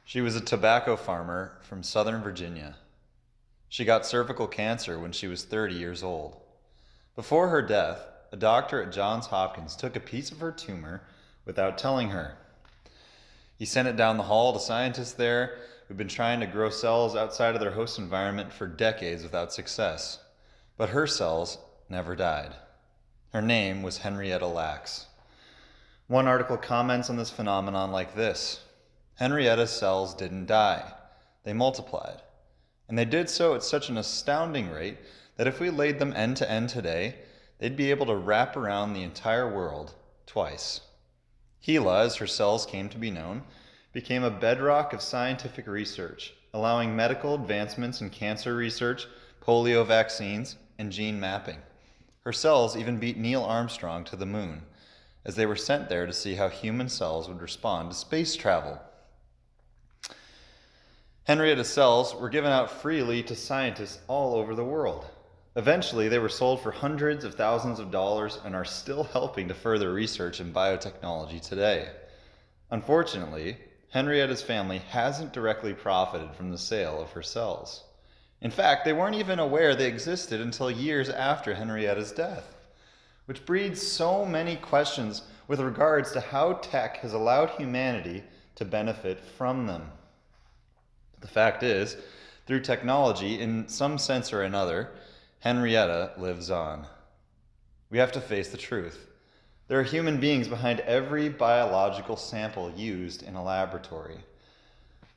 She was a tobacco farmer from Southern Virginia. She got cervical cancer when she was 30 years old. Before her death, a doctor at Johns Hopkins took a piece of her tumor without telling her. He sent it down the hall to scientists there who'd been trying to grow cells outside of their host environment for decades without success. But her cells never died. Her name was Henrietta Lacks. One article comments on this phenomenon like this: Henrietta's cells didn't die. They multiplied. And they did so at such an astounding rate that if we laid them end to end today, they'd be able to wrap around the entire world twice. Gila, as her cells came to be known, became a bedrock of scientific research, allowing medical advancements in cancer research, polio vaccines, and gene mapping. Her cells even beat Neil Armstrong to the moon, as they were sent there to see how human cells would respond to space travel. Henrietta's cells were given out freely to scientists all over the world. Eventually, they were sold for hundreds of thousands of dollars and are still helping to further research in biotechnology today. Unfortunately, Henrietta's family hasn't directly profited from the sale of her cells. In fact, they weren't even aware they existed until years after Henrietta's death, which breeds so many questions with regards to how tech has allowed humanity to benefit from them. The fact is, through technology, in some sense or another, Henrietta lives on. We have to face the truth. There are human beings behind every biological sample used in a laboratory.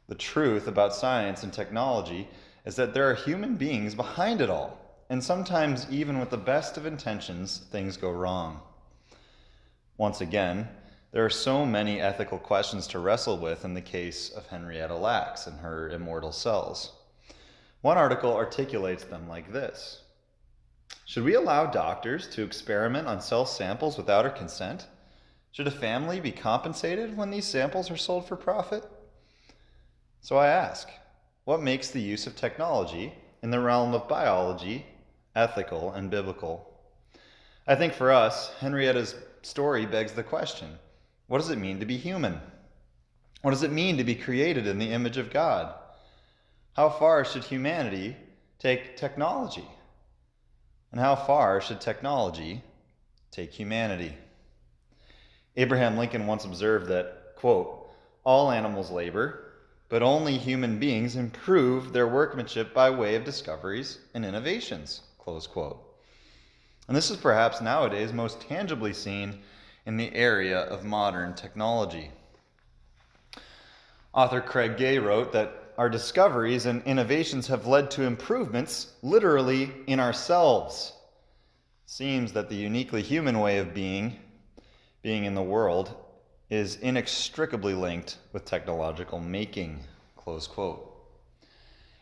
The truth about science and technology is that there are human beings behind it all, and sometimes even with the best of intentions, things go wrong. Once again, there are so many ethical questions to wrestle with in the case of Henrietta Lacks and her immortal cells. One article articulates them like this: should we allow doctors to experiment on cell samples without her consent? Should a family be compensated when these samples are sold for profit? So I ask, what makes the use of technology in the realm of biology ethical and biblical? I think for us, Henrietta's story begs the question: what does it mean to be human? What does it mean to be created in the image of God? How far should humanity take technology? And how far should technology take humanity? Abraham Lincoln once observed that, quote, all animals labor, but only human beings improve their workmanship by way of discoveries and innovations, close quote. And this is perhaps nowadays most tangibly seen in the area of modern technology. Author Craig Gay wrote that our discoveries and innovations have led to improvements literally in ourselves. Seems that the uniquely human way of being in the world is inextricably linked with technological making, close quote.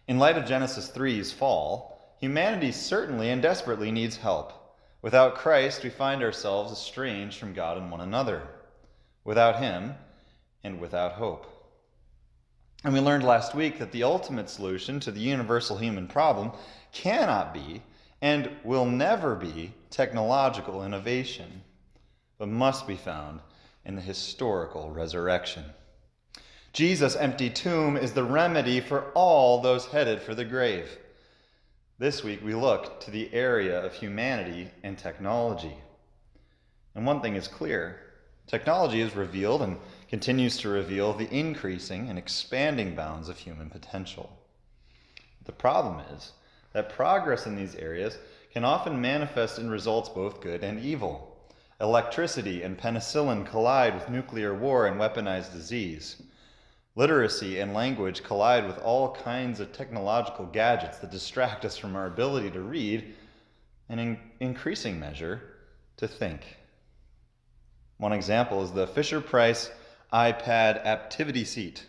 In light of Genesis 3's fall, humanity certainly and desperately needs help. Without Christ, we find ourselves estranged from God and one another. Without Him, and without hope. And we learned last week that the ultimate solution to the universal human problem cannot be and will never be technological innovation, but must be found in the historical resurrection. Jesus' empty tomb is the remedy for all those headed for the grave. This week we look to the area of humanity and technology. And one thing is clear: technology has revealed and continues to reveal the increasing and expanding bounds of human potential. The problem is that progress in these areas can often manifest in results both good and evil. Electricity and penicillin collide with nuclear war and weaponized disease. Literacy and language collide with all kinds of technological gadgets that distract us from our ability to read and, in increasing measure, to think. One example is the Fisher-Price iPad Activity Seat.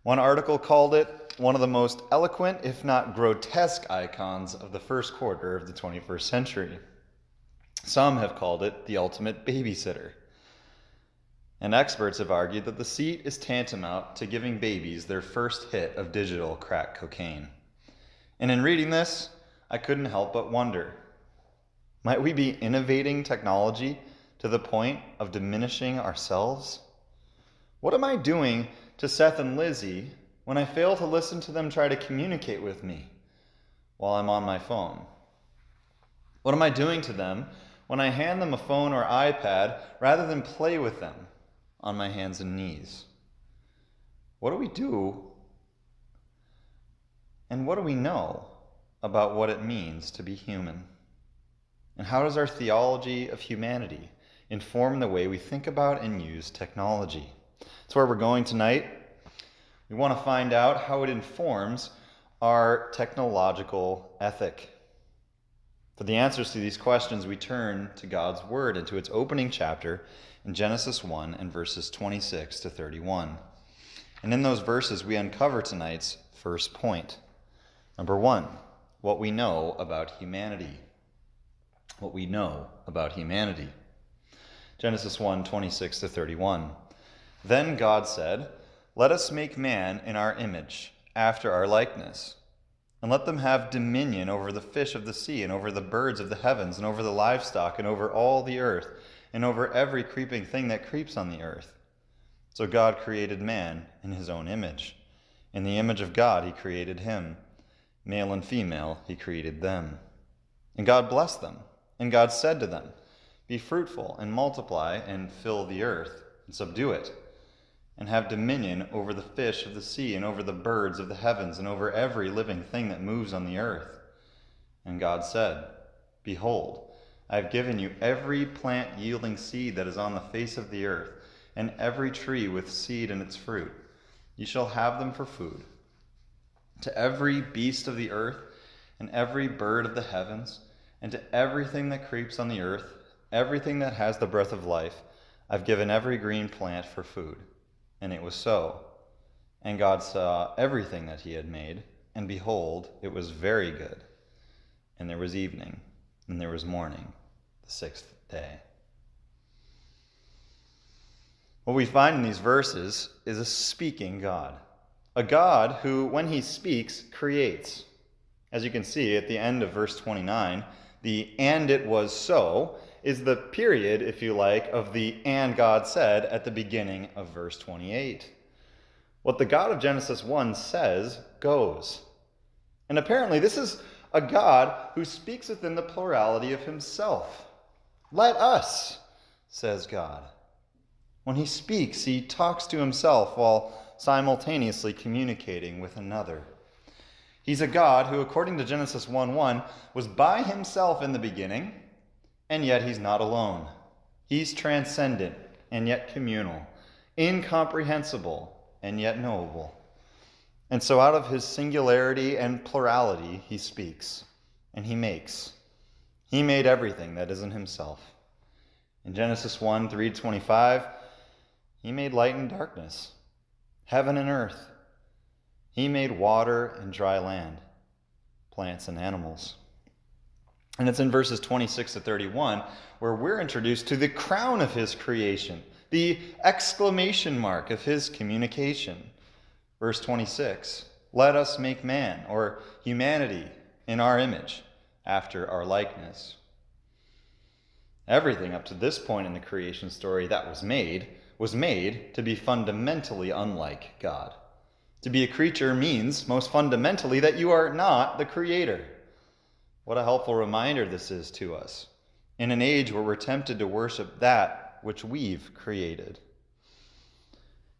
One article called it one of the most eloquent, if not grotesque, icons of the first quarter of the 21st century. Some have called it the ultimate babysitter. And experts have argued that the seat is tantamount to giving babies their first hit of digital crack cocaine. And in reading this, I couldn't help but wonder, might we be innovating technology to the point of diminishing ourselves? What am I doing to Seth and Lizzie when I fail to listen to them try to communicate with me while I'm on my phone? What am I doing to them when I hand them a phone or iPad rather than play with them on my hands and knees? What do we do, and what do we know about what it means to be human? And how does our theology of humanity inform the way we think about and use technology? That's where we're going tonight. We want to find out how it informs our technological ethic. For the answers to these questions, we turn to God's Word and to its opening chapter in Genesis 1 and verses 26 to 31. And in those verses, we uncover tonight's first point. Number 1, what we know about humanity. What we know about humanity. Genesis 1, 26 to 31. Then God said, "Let us make man in our image, after our likeness, and let them have dominion over the fish of the sea, and over the birds of the heavens, and over the livestock, and over all the earth, and over every creeping thing that creeps on the earth." So God created man in his own image. In the image of God he created him. Male and female he created them. And God blessed them. And God said to them, "Be fruitful and multiply and fill the earth and subdue it, and have dominion over the fish of the sea and over the birds of the heavens and over every living thing that moves on the earth." And God said, "Behold, I have given you every plant yielding seed that is on the face of the earth, and every tree with seed in its fruit. You shall have them for food. To every beast of the earth and every bird of the heavens, and to everything that creeps on the earth, everything that has the breath of life, I've given every green plant for food." And it was so. And God saw everything that he had made, and behold, it was very good. And there was evening, and there was morning, the sixth day. What we find in these verses is a speaking God. A God who, when he speaks, creates. As you can see at the end of verse 29, the "and it was so" is the period, if you like, of the "and God said" at the beginning of verse 28. What the God of Genesis 1 says goes. And apparently this is a God who speaks within the plurality of himself. "Let us," says God. When he speaks, he talks to himself while simultaneously communicating with another. He's a God who, according to Genesis 1:1, was by himself in the beginning, and yet he's not alone. He's transcendent and yet communal, incomprehensible and yet knowable. And so out of his singularity and plurality, he speaks and he makes. He made everything that isn't himself. In Genesis 1, 3-25, he made light and darkness, heaven and earth. He made water and dry land, plants and animals. And it's in verses 26 to 31 where we're introduced to the crown of his creation, the exclamation mark of his communication. Verse 26, "Let us make man," or humanity, "in our image, after our likeness." Everything up to this point in the creation story that was made to be fundamentally unlike God. To be a creature means, most fundamentally, that you are not the creator. What a helpful reminder this is to us in an age where we're tempted to worship that which we've created.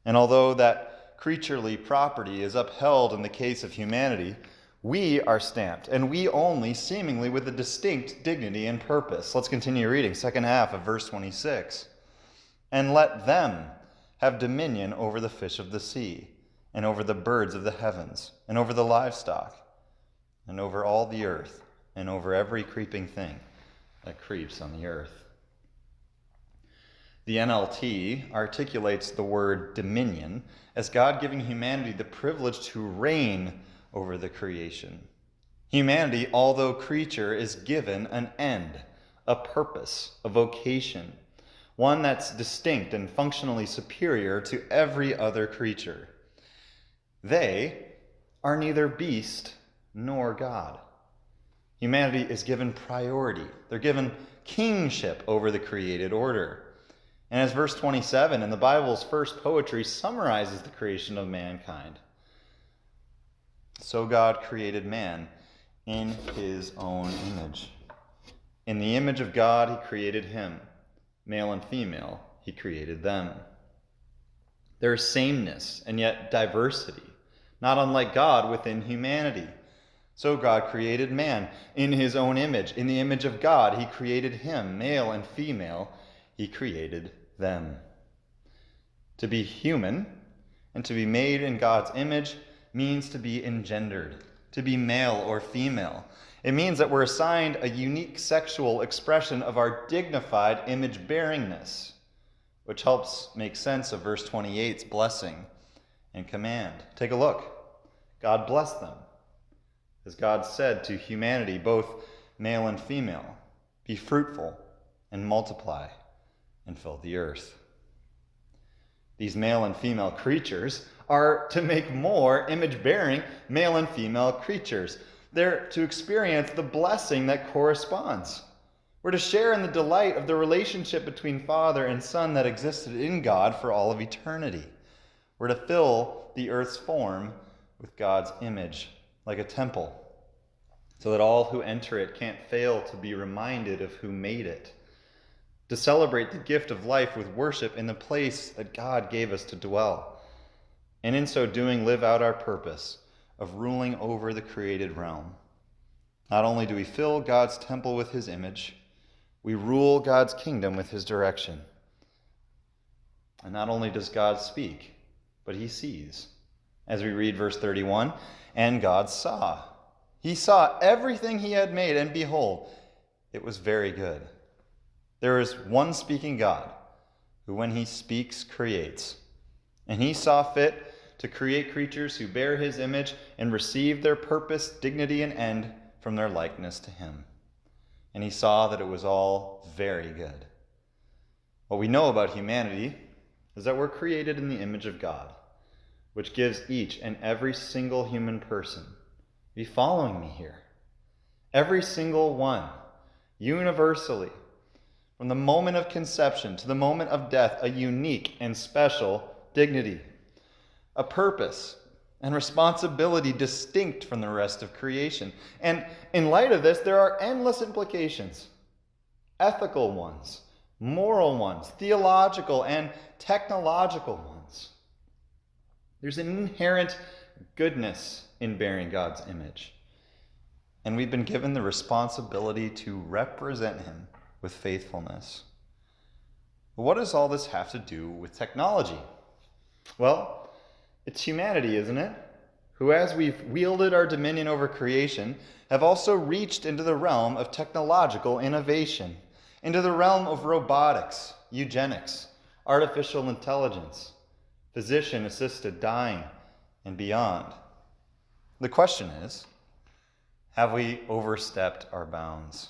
And although that creaturely property is upheld in the case of humanity, we are stamped, and we only, seemingly with a distinct dignity and purpose. Let's continue reading, second half of verse 26. "And let them have dominion over the fish of the sea, and over the birds of the heavens, and over the livestock, and over all the earth, and over every creeping thing that creeps on the earth." The NLT articulates the word dominion as God giving humanity the privilege to reign over the creation. Humanity, although creature, is given an end, a purpose, a vocation, one that's distinct and functionally superior to every other creature. They are neither beast nor God. Humanity is given priority. They're given kingship over the created order. And as verse 27 in the Bible's first poetry summarizes the creation of mankind, so God created man in his own image. In the image of God, he created him. Male and female, he created them. There is sameness and yet diversity, not unlike God within humanity. So God created man in his own image. In the image of God, he created him. Male and female, he created them. To be human and to be made in God's image means to be engendered, to be male or female. It means that we're assigned a unique sexual expression of our dignified image-bearingness, which helps make sense of verse 28's blessing and command. Take a look. God blessed them. As God said to humanity, both male and female, be fruitful and multiply and fill the earth. These male and female creatures are to make more image-bearing male and female creatures. They're to experience the blessing that corresponds. We're to share in the delight of the relationship between Father and Son that existed in God for all of eternity. We're to fill the earth's form with God's image, like a temple, so that all who enter it can't fail to be reminded of who made it. To celebrate the gift of life with worship in the place that God gave us to dwell, and in so doing live out our purpose of ruling over the created realm. Not only do we fill God's temple with his image, we rule God's kingdom with his direction. And not only does God speak, but he sees. As we read verse 31, and God saw. He saw everything he had made, and behold, it was very good. There is one speaking God, who when he speaks, creates. And he saw fit to create creatures who bear his image and receive their purpose, dignity, and end from their likeness to him. And he saw that it was all very good. What we know about humanity is that we're created in the image of God, which gives each and every single human person, be following me here, every single one, universally, from the moment of conception to the moment of death, a unique and special dignity, a purpose and responsibility distinct from the rest of creation. And in light of this, there are endless implications, ethical ones, moral ones, theological and technological ones. There's an inherent goodness in bearing God's image, and we've been given the responsibility to represent him with faithfulness. But what does all this have to do with technology? Well, it's humanity, isn't it? Who, as we've wielded our dominion over creation, have also reached into the realm of technological innovation, into the realm of robotics, eugenics, artificial intelligence, physician-assisted dying, and beyond. The question is, have we overstepped our bounds?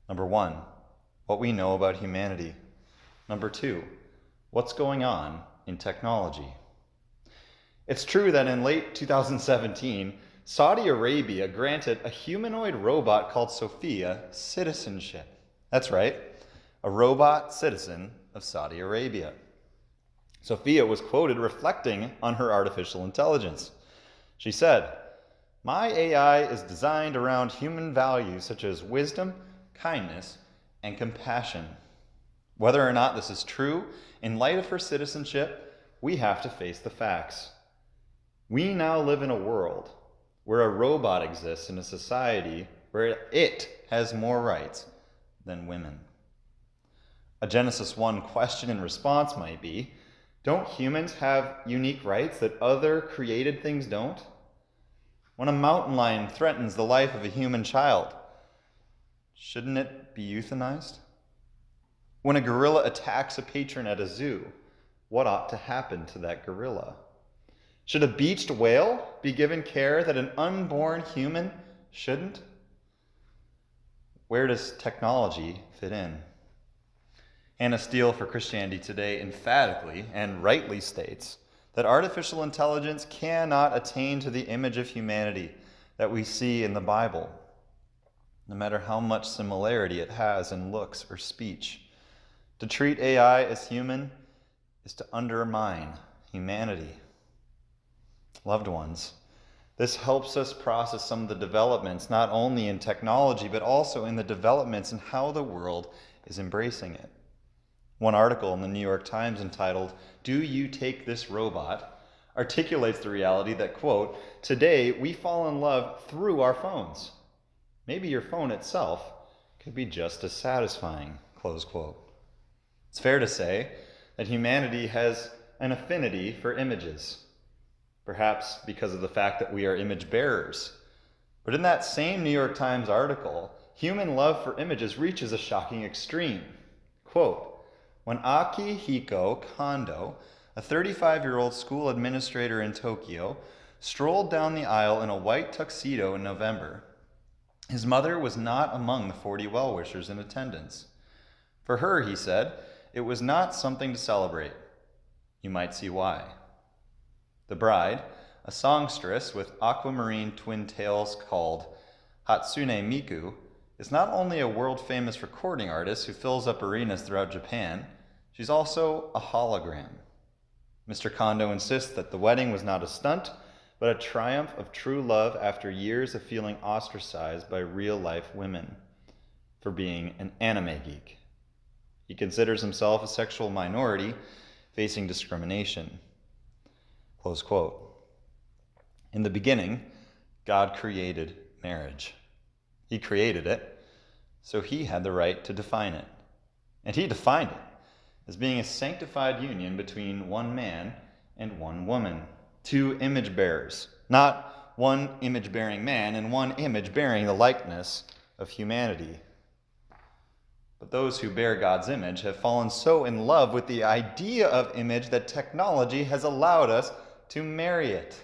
Number one, what we know about humanity. Number two, what's going on in technology. It's true that in late 2017, Saudi Arabia granted a humanoid robot called Sophia citizenship. That's right, a robot citizen of Saudi Arabia. Sophia was quoted reflecting on her artificial intelligence. She said, "My AI is designed around human values such as wisdom, kindness, and compassion." Whether or not this is true, in light of her citizenship, we have to face the facts. We now live in a world where a robot exists in a society where it has more rights than women. A Genesis 1 question and response might be, don't humans have unique rights that other created things don't? When a mountain lion threatens the life of a human child, shouldn't it be euthanized? When a gorilla attacks a patron at a zoo, what ought to happen to that gorilla? Should a beached whale be given care that an unborn human shouldn't? Where does technology fit in? Hannah Steele for Christianity Today emphatically and rightly states that artificial intelligence cannot attain to the image of humanity that we see in the Bible, no matter how much similarity it has in looks or speech. To treat AI as human is to undermine humanity. Loved ones, this helps us process some of the developments, not only in technology, but also in the developments in how the world is embracing it. One article in the New York Times entitled, "Do You Take This Robot?" articulates the reality that, quote, "Today we fall in love through our phones. Maybe your phone itself could be just as satisfying," close quote. It's fair to say that humanity has an affinity for images, perhaps because of the fact that we are image bearers. But in that same New York Times article, human love for images reaches a shocking extreme. Quote, "When Akihiko Kondo, a 35-year-old school administrator in Tokyo, strolled down the aisle in a white tuxedo in November, his mother was not among the 40 well-wishers in attendance. For her, he said, it was not something to celebrate. You might see why. The bride, a songstress with aquamarine twin tails called Hatsune Miku, is not only a world-famous recording artist who fills up arenas throughout Japan, she's also a hologram. Mr. Kondo insists that the wedding was not a stunt, but a triumph of true love after years of feeling ostracized by real-life women for being an anime geek. He considers himself a sexual minority facing discrimination." Close quote. In the beginning, God created marriage. He created it, so he had the right to define it. And he defined it as being a sanctified union between one man and one woman, two image bearers, not one image-bearing man and one image bearing the likeness of humanity. But those who bear God's image have fallen so in love with the idea of image that technology has allowed us to marry it.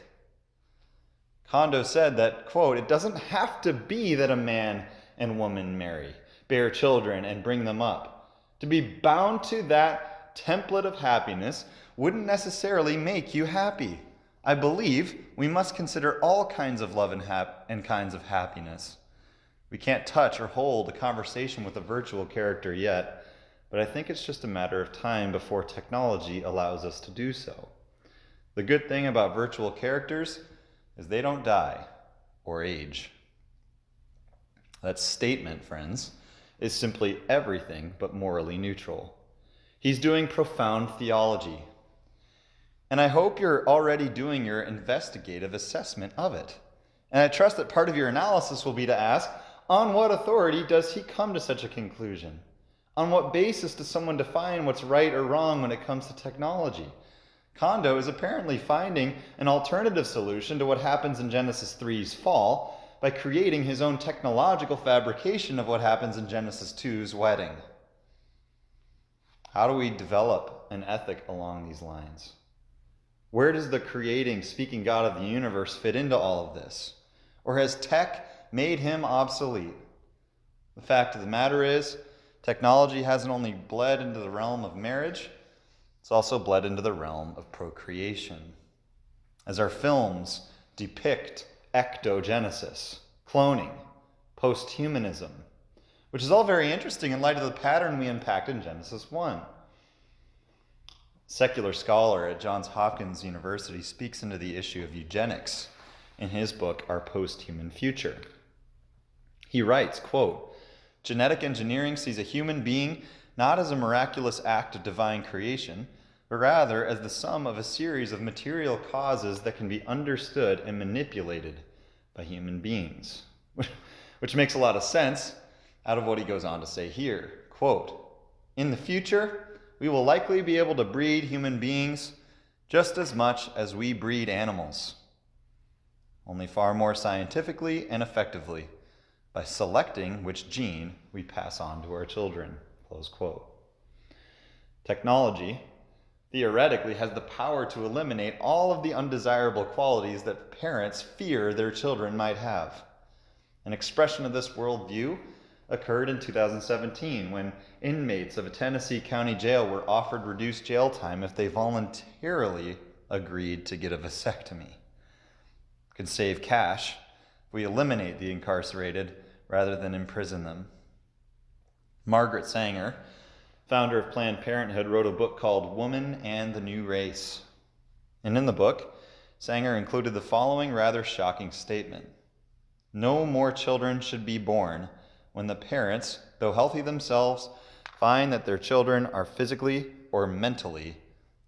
Kondo said that, quote, "It doesn't have to be that a man and woman marry, bear children, and bring them up. To be bound to that template of happiness wouldn't necessarily make you happy. I believe we must consider all kinds of love and kinds of happiness. We can't touch or hold a conversation with a virtual character yet, but I think it's just a matter of time before technology allows us to do so. The good thing about virtual characters is they don't die or age." That statement, friends, is simply everything but morally neutral. He's doing profound theology. And I hope you're already doing your investigative assessment of it. And I trust that part of your analysis will be to ask, on what authority does he come to such a conclusion? On what basis does someone define what's right or wrong when it comes to technology? Kondo is apparently finding an alternative solution to what happens in Genesis 3's fall by creating his own technological fabrication of what happens in Genesis 2's wedding. How do we develop an ethic along these lines? Where does the creating, speaking God of the universe fit into all of this? Or has tech made him obsolete? The fact of the matter is, technology hasn't only bled into the realm of marriage, it's also bled into the realm of procreation. As our films depict ectogenesis, cloning, posthumanism, which is all very interesting in light of the pattern we unpacked in Genesis 1. Secular scholar at Johns Hopkins University speaks into the issue of eugenics in his book, Our Posthuman Future. He writes, quote, "Genetic engineering sees a human being not as a miraculous act of divine creation, but rather as the sum of a series of material causes that can be understood and manipulated by human beings." Which makes a lot of sense out of what he goes on to say here. Quote, "In the future, we will likely be able to breed human beings just as much as we breed animals, only far more scientifically and effectively, by selecting which gene we pass on to our children." Close quote. Technology theoretically has the power to eliminate all of the undesirable qualities that parents fear their children might have. An expression of this worldview occurred in 2017 when inmates of a Tennessee county jail were offered reduced jail time if they voluntarily agreed to get a vasectomy. It could save cash if we eliminate the incarcerated rather than imprison them. Margaret Sanger, founder of Planned Parenthood, wrote a book called Woman and the New Race. And in the book, Sanger included the following rather shocking statement: no more children should be born when the parents, though healthy themselves, find that their children are physically or mentally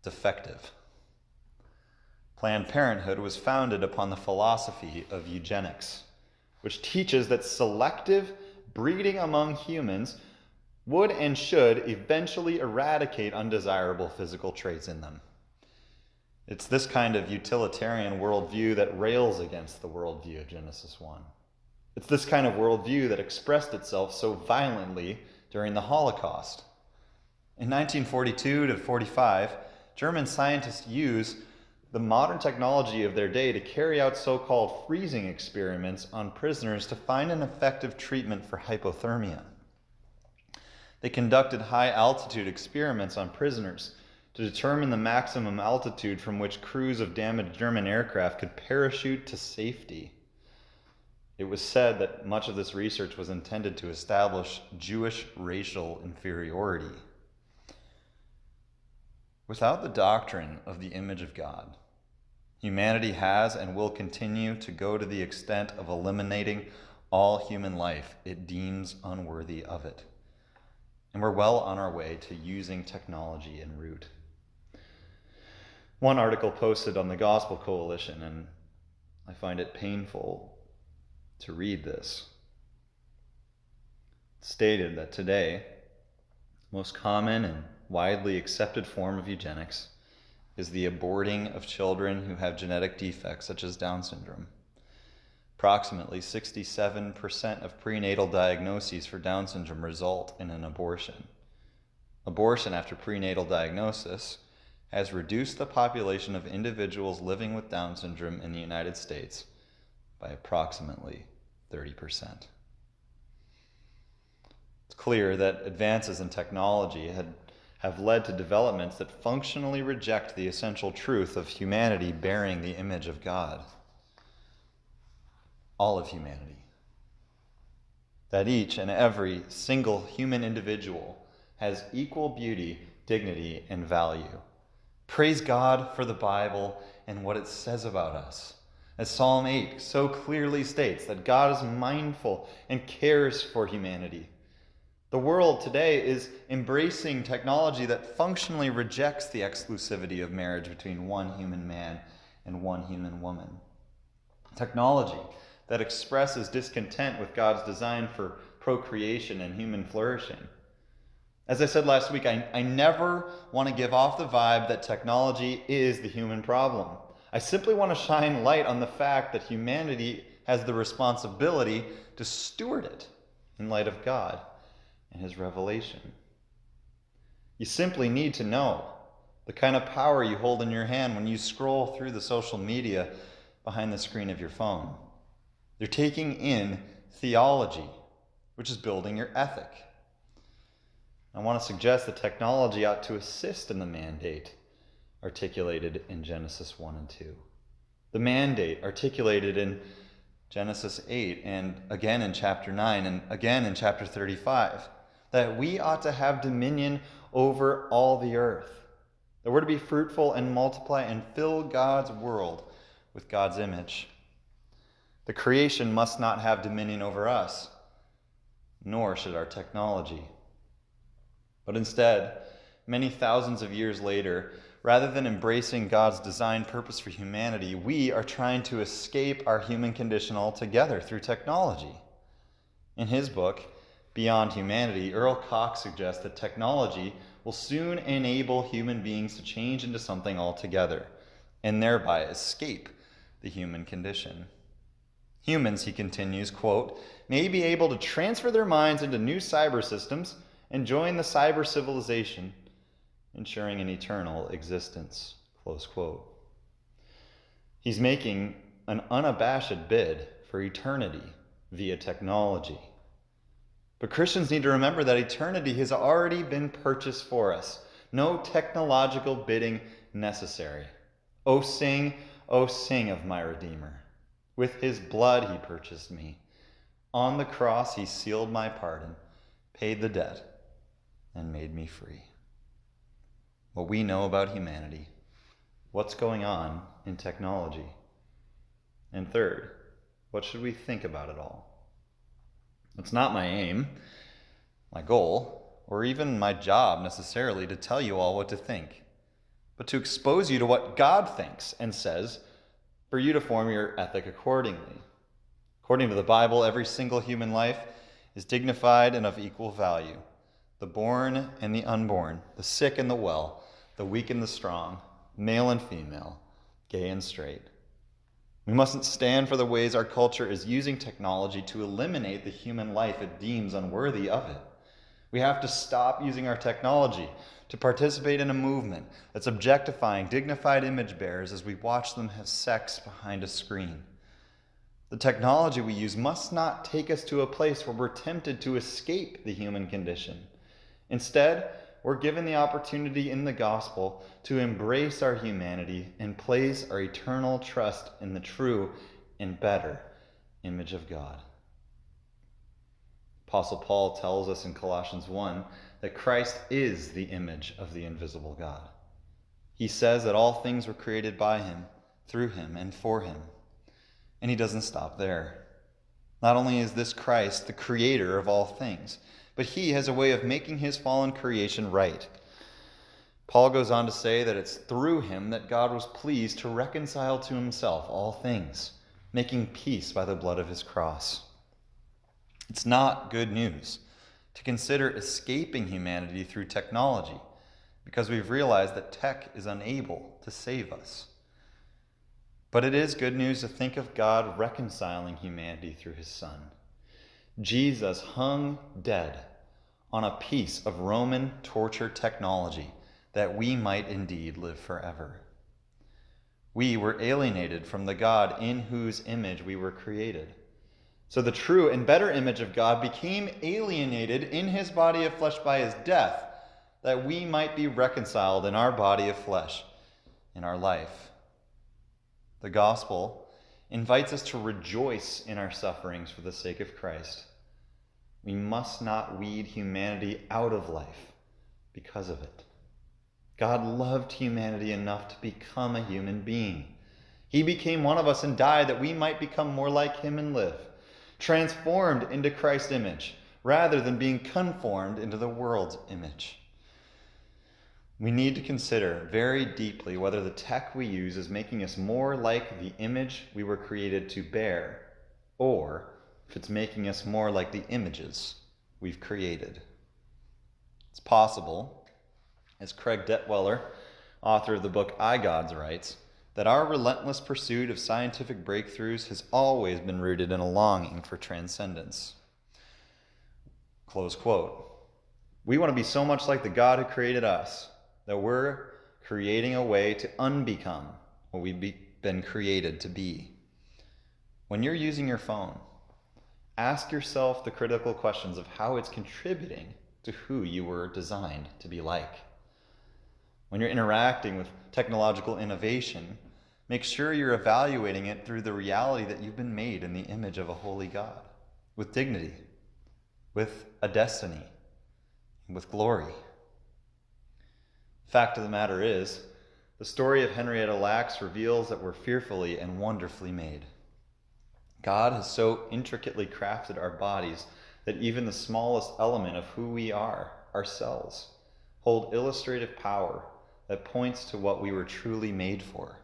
defective. Planned Parenthood was founded upon the philosophy of eugenics, which teaches that selective breeding among humans would and should eventually eradicate undesirable physical traits in them. It's this kind of utilitarian worldview that rails against the worldview of Genesis 1. It's this kind of worldview that expressed itself so violently during the Holocaust. In 1942 to 45, German scientists used the modern technology of their day to carry out so-called freezing experiments on prisoners to find an effective treatment for hypothermia. They conducted high-altitude experiments on prisoners to determine the maximum altitude from which crews of damaged German aircraft could parachute to safety. It was said that much of this research was intended to establish Jewish racial inferiority. Without the doctrine of the image of God, humanity has and will continue to go to the extent of eliminating all human life it deems unworthy of it. And we're well on our way to using technology en route. One article posted on the Gospel Coalition, and I find it painful to read this. It stated that today, the most common and widely accepted form of eugenics is the aborting of children who have genetic defects such as Down syndrome. Approximately 67% of prenatal diagnoses for Down syndrome result in an abortion. Abortion after prenatal diagnosis has reduced the population of individuals living with Down syndrome in the United States by approximately 30%. It's clear that advances in technology have led to developments that functionally reject the essential truth of humanity bearing the image of God. All of humanity. That each and every single human individual has equal beauty, dignity, and value. Praise God for the Bible and what it says about us. As Psalm 8 so clearly states, that God is mindful and cares for humanity. The world today is embracing technology that functionally rejects the exclusivity of marriage between one human man and one human woman. Technology that expresses discontent with God's design for procreation and human flourishing. As I said last week, I never want to give off the vibe that technology is the human problem. I simply want to shine light on the fact that humanity has the responsibility to steward it in light of God and His revelation. You simply need to know the kind of power you hold in your hand when you scroll through the social media behind the screen of your phone. You're taking in theology, which is building your ethic. I want to suggest that technology ought to assist in the mandate articulated in Genesis 1 and 2. The mandate articulated in Genesis 8 and again in chapter 9 and again in chapter 35, that we ought to have dominion over all the earth, that we're to be fruitful and multiply and fill God's world with God's image. The creation must not have dominion over us, nor should our technology. But instead, many thousands of years later, rather than embracing God's design purpose for humanity, we are trying to escape our human condition altogether through technology. In his book, Beyond Humanity, Earl Cox suggests that technology will soon enable human beings to change into something altogether, and thereby escape the human condition. Humans, he continues, quote, may be able to transfer their minds into new cyber systems and join the cyber civilization, ensuring an eternal existence, close quote. He's making an unabashed bid for eternity via technology. But Christians need to remember that eternity has already been purchased for us. No technological bidding necessary. O sing of my Redeemer. With his blood he purchased me. On the cross he sealed my pardon, paid the debt, and made me free. What we know about humanity, what's going on in technology, and third, what should we think about it all? It's not my aim, my goal, or even my job necessarily to tell you all what to think, but to expose you to what God thinks and says for you to form your ethic accordingly. According to the Bible, every single human life is dignified and of equal value. The born and the unborn, the sick and the well, the weak and the strong, male and female, gay and straight. We mustn't stand for the ways our culture is using technology to eliminate the human life it deems unworthy of it. We have to stop using our technology to participate in a movement that's objectifying dignified image bearers as we watch them have sex behind a screen. The technology we use must not take us to a place where we're tempted to escape the human condition. Instead, we're given the opportunity in the gospel to embrace our humanity and place our eternal trust in the true and better image of God. Apostle Paul tells us in Colossians 1 that Christ is the image of the invisible God. He says that all things were created by him, through him, and for him. And he doesn't stop there. Not only is this Christ the creator of all things, but he has a way of making his fallen creation right. Paul goes on to say that it's through him that God was pleased to reconcile to himself all things, making peace by the blood of his cross. It's not good news to consider escaping humanity through technology, because we've realized that tech is unable to save us. But it is good news to think of God reconciling humanity through his Son. Jesus hung dead on a piece of Roman torture technology that we might indeed live forever. We were alienated from the God in whose image we were created. So the true and better image of God became alienated in his body of flesh by his death, that we might be reconciled in our body of flesh, in our life. The gospel invites us to rejoice in our sufferings for the sake of Christ. We must not weed humanity out of life because of it. God loved humanity enough to become a human being. He became one of us and died that we might become more like him and live, transformed into Christ's image, rather than being conformed into the world's image. We need to consider very deeply whether the tech we use is making us more like the image we were created to bear, or if it's making us more like the images we've created. It's possible, as Craig Detweiler, author of the book iGods, writes, that our relentless pursuit of scientific breakthroughs has always been rooted in a longing for transcendence. Close quote. We want to be so much like the God who created us that we're creating a way to unbecome what we've been created to be. When you're using your phone, ask yourself the critical questions of how it's contributing to who you were designed to be like. When you're interacting with technological innovation, make sure you're evaluating it through the reality that you've been made in the image of a holy God, with dignity, with a destiny, and with glory. Fact of the matter is, the story of Henrietta Lacks reveals that we're fearfully and wonderfully made. God has so intricately crafted our bodies that even the smallest element of who we are, our cells, hold illustrative power that points to what we were truly made for.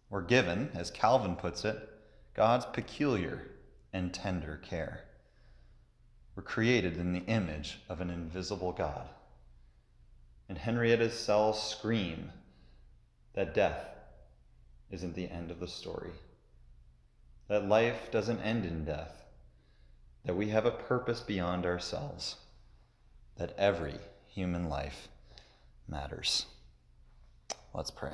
We're given, as Calvin puts it, God's peculiar and tender care. We're created in the image of an invisible God. And Henrietta's cells scream that death isn't the end of the story, that life doesn't end in death, that we have a purpose beyond ourselves, that every human life matters. Let's pray.